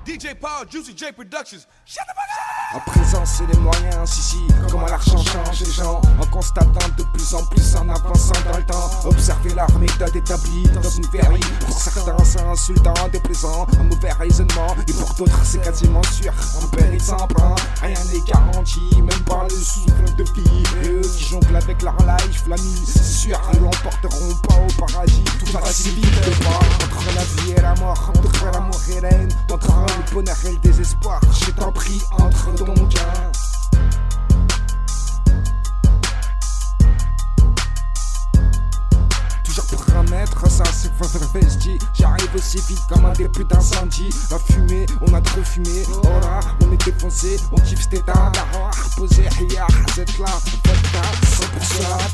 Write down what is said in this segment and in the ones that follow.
DJ Paul, Juicy J Productions. Shut the fuck up! À présent c'est les moyens, si, comment l'argent change les gens. En constatant de plus en plus, en avançant dans le temps. Observer leur méthode établie dans une verrie. Pour certains c'est insultant, déplaisant, un mauvais raisonnement. Et pour d'autres c'est quasiment sûr, en peine et sans plan. Rien n'est garanti, même pas le souffle de vie. Et eux qui jonglent avec leur life, la mise, c'est sûr, ils l'emporteront pas au paradis. Tout va si vite de pas. Entre la vie et la mort, entre l'amour et la haine, entre le bonheur et le désespoir, je t'en prie, entre donc toujours pour un mètre, ça c'est votre vesti. J'arrive aussi vite comme un début d'incendie. La fumée, on a trop fumé. Oh là, on est défoncé, on kiffe cet état. D'arroi, reposer, hier, c'est là, vodka,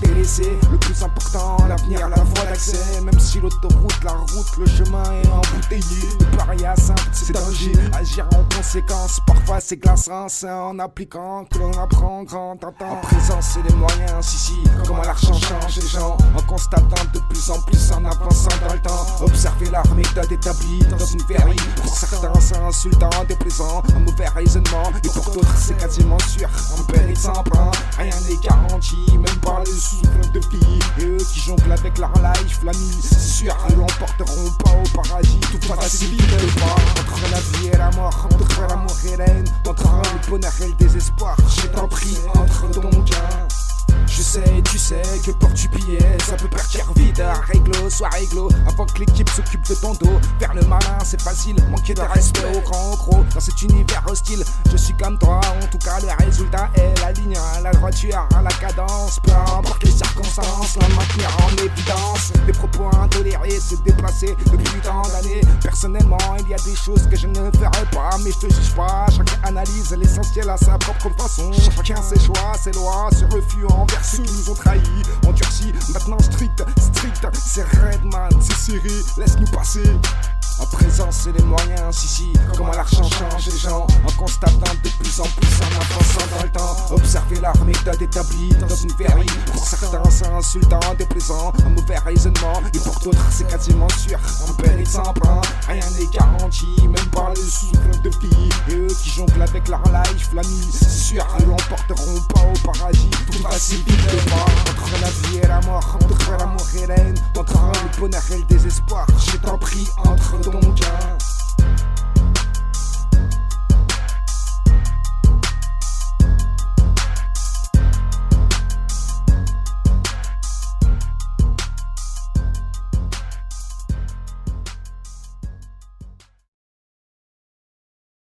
100% délaissé. Le plus important, l'avenir, la voie d'accès. Même si l'autoroute, la route, le chemin est embouteillé. Le paria simple, c'est danger. Agir en conséquence, parfois c'est glaçant. C'est en appliquant que l'on apprend grand temps. À présent, c'est les moyens, si, comment l'argent change les gens. En constatant de plus en plus, en avançant dans le temps. Observer leur méthode établie dans une verrie. Pour certains c'est insultant, déplaisant, un mauvais raisonnement. Et pour d'autres c'est quasiment sûr, en peine et sans plan. Rien n'est garanti, même pas le souffle de vie. Et eux qui jonglent avec leur life, la mise, c'est sûr, ils l'emporteront pas au paradis. Tout va si vite de pas. Entre la vie et la mort, entre l'amour et la haine, entre le bonheur et le désespoir, je t'en prie, entre donc je sais, tu sais que pour tu billet, ça peut partir vite. Réglo, sois réglo, avant que l'équipe s'occupe de ton dos. Vers le malin, c'est facile, manquer de respect au grand gros. Dans cet univers hostile, je suis comme toi. En tout cas, le résultat est la ligne, la droiture, la cadence. Peu importe les circonstances, la maintenir en évidence. Des propos intolérés, se déplacer depuis tant d'années. Personnellement, il y a des choses que je ne ferai pas, mais je te juge pas. Chacun analyse l'essentiel à sa propre façon. Chacun ses choix, ses lois, ses refus envers ceux qui nous ont trahis, endurcis, maintenant strict, c'est Redman, c'est serré, laisse-nous passer. À présent c'est les moyens, si, comment l'argent change les gens. En constatant de plus en plus, en avançant dans le temps. Observer leur méthode établie dans une verrie. Pour certains c'est insultant, déplaisant, un mauvais raisonnement. Et pour d'autres c'est quasiment sûr, en peine et sans plan. Rien n'est garanti, même pas le souffle de vie. Et eux qui jonglent avec leur life, la mise, c'est sûr, ils l'emporteront pas au paradis. Tout va si vite de pas. Entre la vie et la mort, entre l'amour et la haine, entre le bonheur et le désespoir, je t'en prie, entre donc